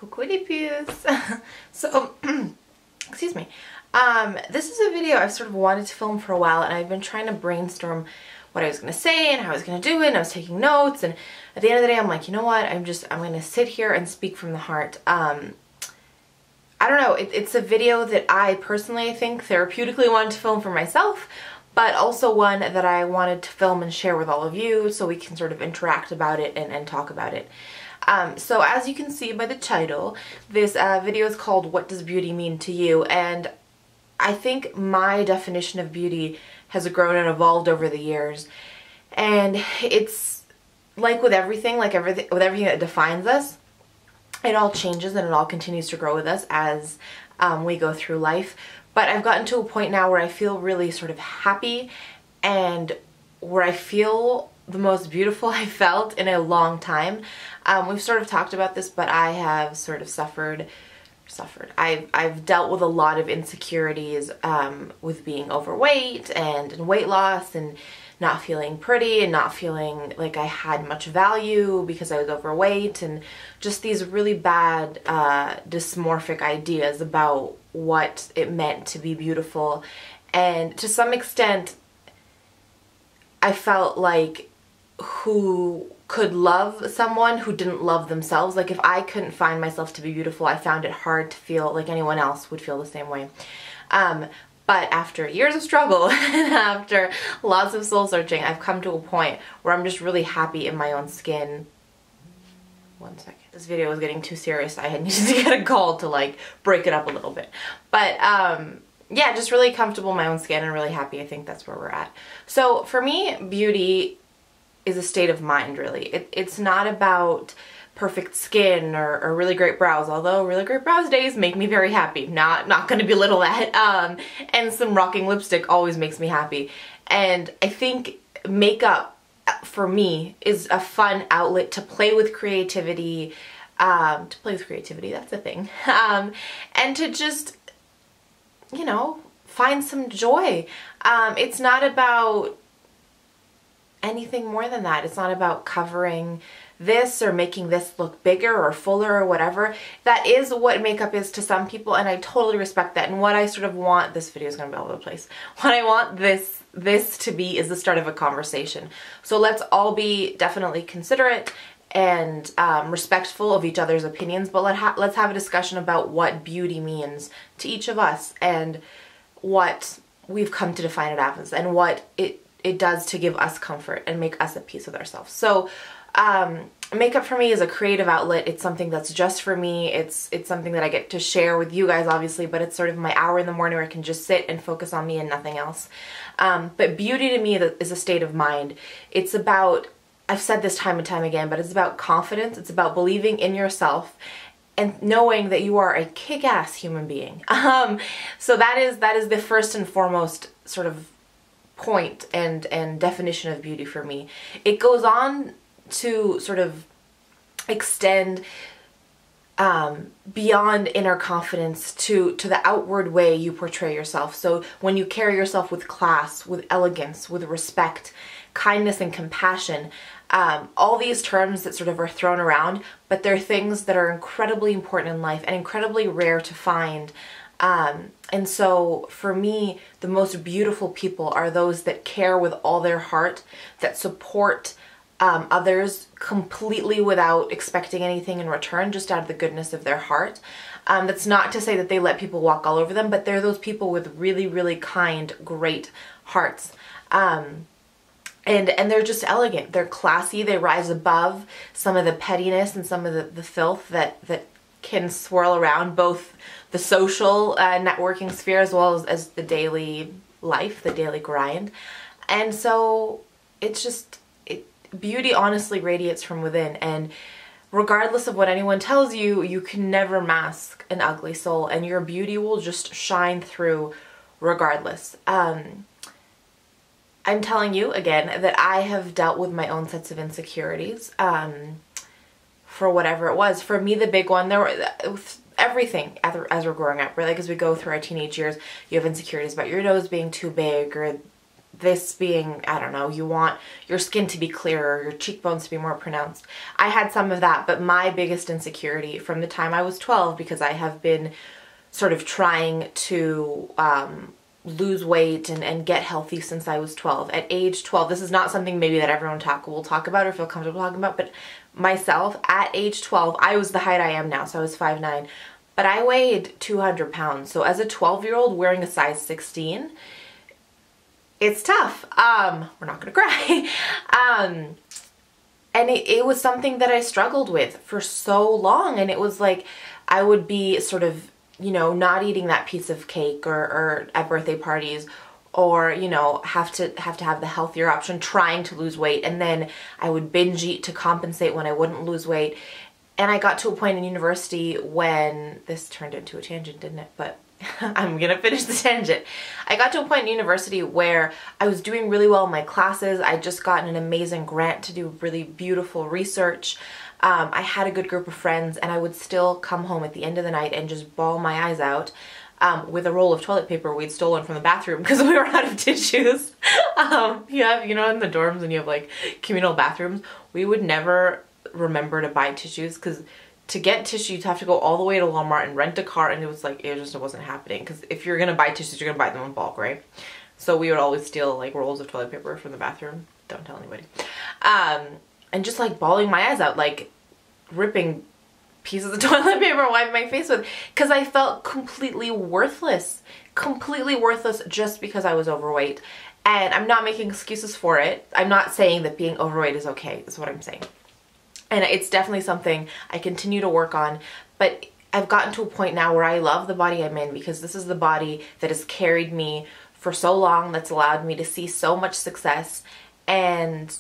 Coucou pews. So, excuse me. This is a video I've sort of wanted to film for a while, and I've been trying to brainstorm what I was going to say and how I was going to do it, and I was taking notes, and at the end of the day I'm like, you know what, I'm going to sit here and speak from the heart. I don't know, it's a video that I personally think therapeutically wanted to film for myself, but also one that I wanted to film and share with all of you so we can sort of interact about it and talk about it. So as you can see by the title, this video is called What Does Beauty Mean to You? And I think my definition of beauty has grown and evolved over the years. And it's like with everything that defines us, it all changes and it all continues to grow with us as we go through life. But I've gotten to a point now where I feel really sort of happy and where I feel the most beautiful I felt in a long time. We've sort of talked about this, but I have sort of suffered. I've dealt with a lot of insecurities with being overweight and weight loss and not feeling pretty and not feeling like I had much value because I was overweight, and just these really bad dysmorphic ideas about what it meant to be beautiful. And to some extent I felt like who could love someone who didn't love themselves. Like if I couldn't find myself to be beautiful, I found it hard to feel like anyone else would feel the same way. But after years of struggle and after lots of soul searching, I've come to a point where I'm just really happy in my own skin. One second. This video was getting too serious. I had needed to get a call to like break it up a little bit. But yeah, just really comfortable in my own skin and really happy. I think that's where we're at. So for me, beauty is a state of mind, really. It's not about perfect skin or really great brows, although really great brows days make me very happy. Not gonna belittle that. And some rocking lipstick always makes me happy. And I think makeup for me is a fun outlet to play with creativity. That's a thing. And to just, you know, find some joy. It's not about anything more than that. It's not about covering this or making this look bigger or fuller or whatever. That is what makeup is to some people, and I totally respect that. And what I sort of want, this video is going to be all over the place, what I want this to be is the start of a conversation. So let's all be definitely considerate and respectful of each other's opinions, but let's have a discussion about what beauty means to each of us and what we've come to define it as and what it does to give us comfort and make us at peace with ourselves. So makeup for me is a creative outlet. It's something that's just for me. It's something that I get to share with you guys, obviously, but it's sort of my hour in the morning where I can just sit and focus on me and nothing else. But beauty to me is a state of mind. It's about, I've said this time and time again, but it's about confidence. It's about believing in yourself and knowing that you are a kick-ass human being. So that is the first and foremost sort of point and definition of beauty for me. It goes on to sort of extend beyond inner confidence to the outward way you portray yourself. So when you carry yourself with class, with elegance, with respect, kindness and compassion, all these terms that sort of are thrown around, but they're things that are incredibly important in life and incredibly rare to find. And so for me, the most beautiful people are those that care with all their heart, that support others completely without expecting anything in return, just out of the goodness of their heart. That's not to say that they let people walk all over them, but they're those people with really, really kind, great hearts. And they're just elegant. They're classy. They rise above some of the pettiness and some of the filth that can swirl around both the social networking sphere as well as the daily life, the daily grind. And so it's just, beauty honestly radiates from within, and regardless of what anyone tells you, you can never mask an ugly soul, and your beauty will just shine through regardless. I'm telling you again that I have dealt with my own sets of insecurities for whatever it was. For me, the big one, there were everything as we're growing up, right? Like as we go through our teenage years, you have insecurities about your nose being too big, or this being, I don't know, you want your skin to be clearer, your cheekbones to be more pronounced. I had some of that, but my biggest insecurity from the time I was 12, because I have been sort of trying to lose weight and get healthy since I was 12. At age 12, this is not something maybe that everyone will talk about or feel comfortable talking about, but myself, at age 12, I was the height I am now, so I was 5'9", but I weighed 200 pounds. So as a 12-year-old wearing a size 16, it's tough. We're not gonna cry. And it was something that I struggled with for so long, and it was like I would be sort of, you know, not eating that piece of cake or at birthday parties, or, you know, have to have the healthier option, trying to lose weight, and then I would binge eat to compensate when I wouldn't lose weight. And I got to a point in university when, this turned into a tangent, didn't it? But I'm gonna finish the tangent. I got to a point in university where I was doing really well in my classes. I'd just gotten an amazing grant to do really beautiful research. I had a good group of friends, and I would still come home at the end of the night and just bawl my eyes out with a roll of toilet paper we'd stolen from the bathroom because we were out of tissues. You know, in the dorms when you have like communal bathrooms, we would never remember to buy tissues, because to get tissue you'd have to go all the way to Walmart and rent a car, and it was like, it just wasn't happening, because if you're gonna buy tissues, you're gonna buy them in bulk, right? So we would always steal like rolls of toilet paper from the bathroom. Don't tell anybody. And just like bawling my eyes out, like ripping pieces of toilet paper, wiping my face with, because I felt completely worthless just because I was overweight. And I'm not making excuses for it. I'm not saying that being overweight is okay, is what I'm saying. And it's definitely something I continue to work on, but I've gotten to a point now where I love the body I'm in, because this is the body that has carried me for so long, that's allowed me to see so much success, and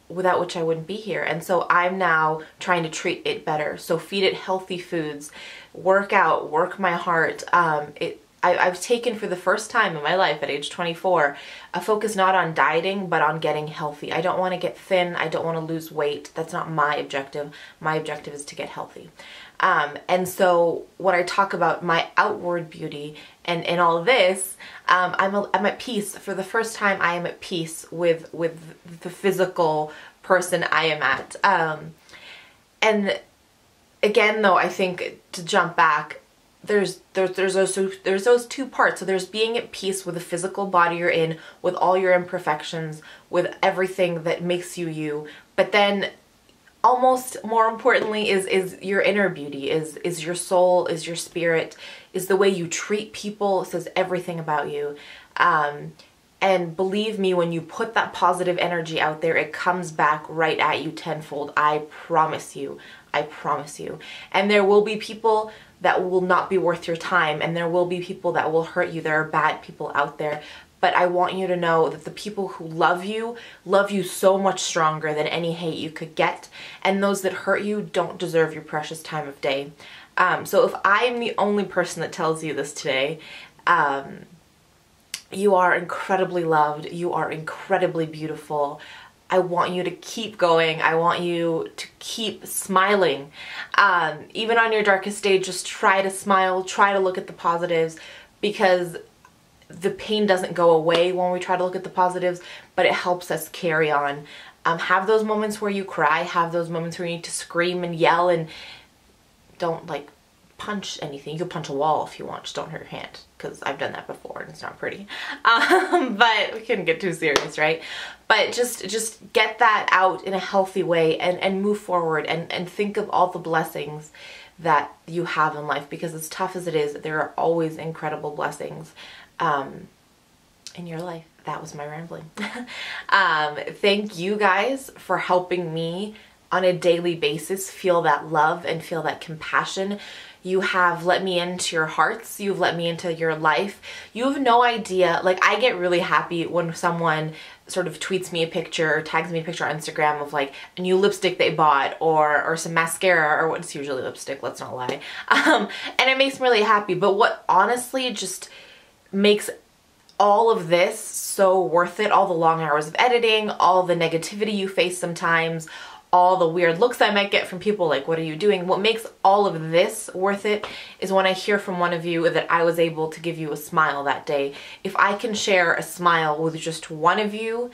without which I wouldn't be here. And so I'm now trying to treat it better. So feed it healthy foods, work out, work my heart. I've taken, for the first time in my life at age 24, a focus not on dieting, but on getting healthy. I don't want to get thin. I don't want to lose weight. That's not my objective. My objective is to get healthy. And so when I talk about my outward beauty and all of this, I'm at peace. For the first time, I am at peace with the physical person I am at. And again, though, I think, to jump back, there's those two parts. So there's being at peace with the physical body you're in, with all your imperfections, with everything that makes you you. But then almost more importantly is your inner beauty, is your soul, is your spirit, is the way you treat people, says everything about you. And believe me, when you put that positive energy out there, it comes back right at you tenfold. I promise you. I promise you. And there will be people that will not be worth your time, and there will be people that will hurt you. There are bad people out there. But I want you to know that the people who love you so much stronger than any hate you could get. And those that hurt you don't deserve your precious time of day. So if I'm the only person that tells you this today, you are incredibly loved. You are incredibly beautiful. I want you to keep going. I want you to keep smiling. Even on your darkest day, just try to smile, try to look at the positives, because the pain doesn't go away when we try to look at the positives, but it helps us carry on. Have those moments where you cry, have those moments where you need to scream and yell, and don't like punch anything. You can punch a wall if you want, just don't hurt your hand, because I've done that before and it's not pretty. But we couldn't get too serious, right? But just get that out in a healthy way and move forward and think of all the blessings that you have in life, because as tough as it is, there are always incredible blessings in your life. That was my rambling. Thank you guys for helping me on a daily basis feel that love and feel that compassion. You have let me into your hearts. You've let me into your life. You have no idea. Like, I get really happy when someone sort of tweets me a picture or tags me a picture on Instagram of like a new lipstick they bought, or some mascara, or what's usually lipstick, let's not lie. And it makes me really happy. But what honestly just makes all of this so worth it, all the long hours of editing, all the negativity you face sometimes, all the weird looks I might get from people like, what are you doing? What makes all of this worth it is when I hear from one of you that I was able to give you a smile that day. If I can share a smile with just one of you,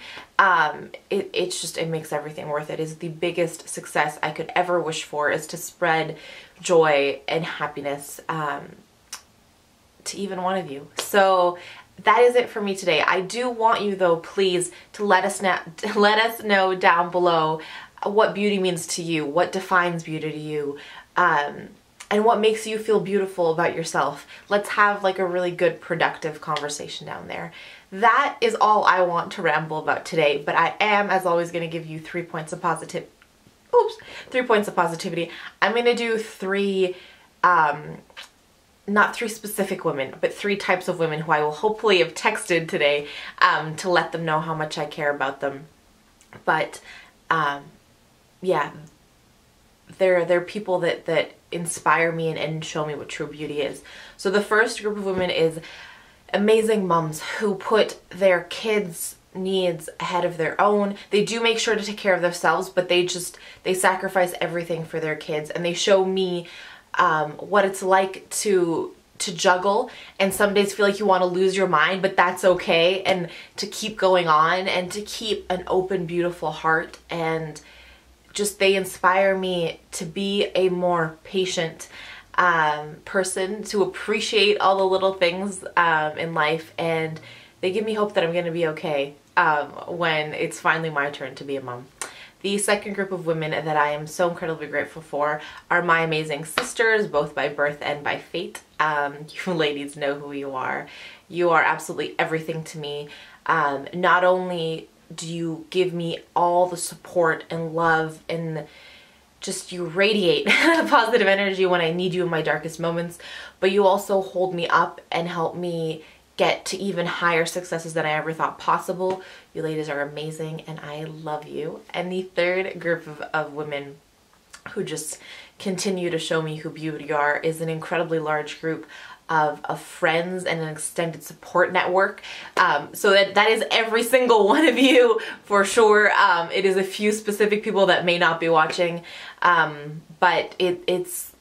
it makes everything worth it. It's the biggest success I could ever wish for, is to spread joy and happiness to even one of you. So that is it for me today. I do want you though, please, to let us know down below what beauty means to you, what defines beauty to you, and what makes you feel beautiful about yourself. Let's have like a really good, productive conversation down there. That is all I want to ramble about today, but I am, as always, going to give you 3 points of 3 points of positivity. I'm going to do three, not three specific women, but 3 types of women who I will hopefully have texted today to let them know how much I care about them. But yeah, they're people that inspire me and show me what true beauty is. So the first group of women is amazing moms who put their kids' needs ahead of their own. They do make sure to take care of themselves, but they sacrifice everything for their kids, and they show me what it's like to juggle, and some days feel like you want to lose your mind, but that's okay, and to keep going on and to keep an open, beautiful heart. And just, they inspire me to be a more patient person, to appreciate all the little things in life, and they give me hope that I'm going to be okay when it's finally my turn to be a mom. The second group of women that I am so incredibly grateful for are my amazing sisters, both by birth and by fate. You ladies know who you are. You are absolutely everything to me. Not only do you give me all the support and love, and just you radiate positive energy when I need you in my darkest moments, but you also hold me up and help me get to even higher successes than I ever thought possible. You ladies are amazing, and I love you. And the third group of women who just continue to show me who beauty are is an incredibly large group of friends and an extended support network. So that is every single one of you for sure. It is a few specific people that may not be watching, but it's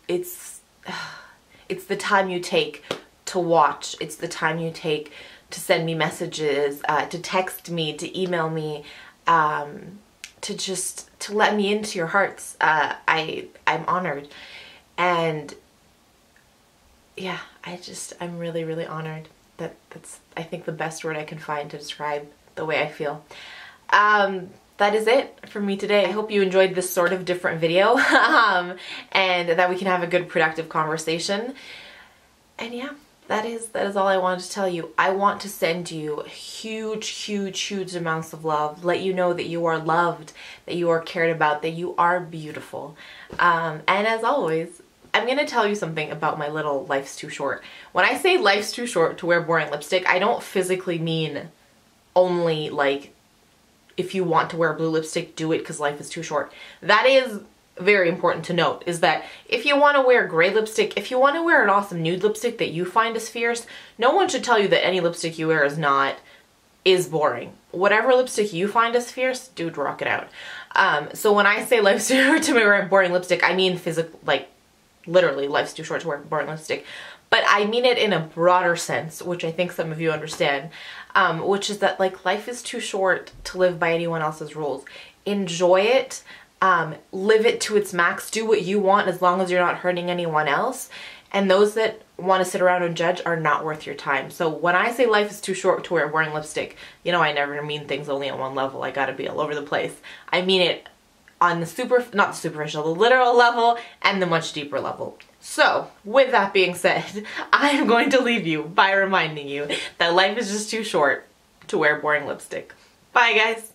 the time you take to watch. It's the time you take to send me messages, to text me, to email me, to let me into your hearts. I'm honored, and yeah, I'm really, really honored. That's, I think, the best word I can find to describe the way I feel. That is it for me today. I hope you enjoyed this sort of different video, and that we can have a good, productive conversation. And yeah, that is all I wanted to tell you. I want to send you huge, huge, huge amounts of love. Let you know that you are loved, that you are cared about, that you are beautiful. And as always, I'm going to tell you something about my little life's too short. When I say life's too short to wear boring lipstick, I don't physically mean only like, if you want to wear blue lipstick, do it because life is too short. That is very important to note, is that if you want to wear gray lipstick, if you want to wear an awesome nude lipstick that you find is fierce, no one should tell you that any lipstick you wear is boring. Whatever lipstick you find is fierce, dude, rock it out. So when I say life's too short to wear boring lipstick, I mean like literally life's too short to wear boring lipstick. But I mean it in a broader sense, which I think some of you understand, which is that like life is too short to live by anyone else's rules. Enjoy it, live it to its max, do what you want as long as you're not hurting anyone else. And those that want to sit around and judge are not worth your time. So when I say life is too short to wear boring lipstick, you know I never mean things only on one level. I gotta be all over the place. I mean it on the not the superficial, the literal level and the much deeper level. So, with that being said, I'm going to leave you by reminding you that life is just too short to wear boring lipstick. Bye, guys!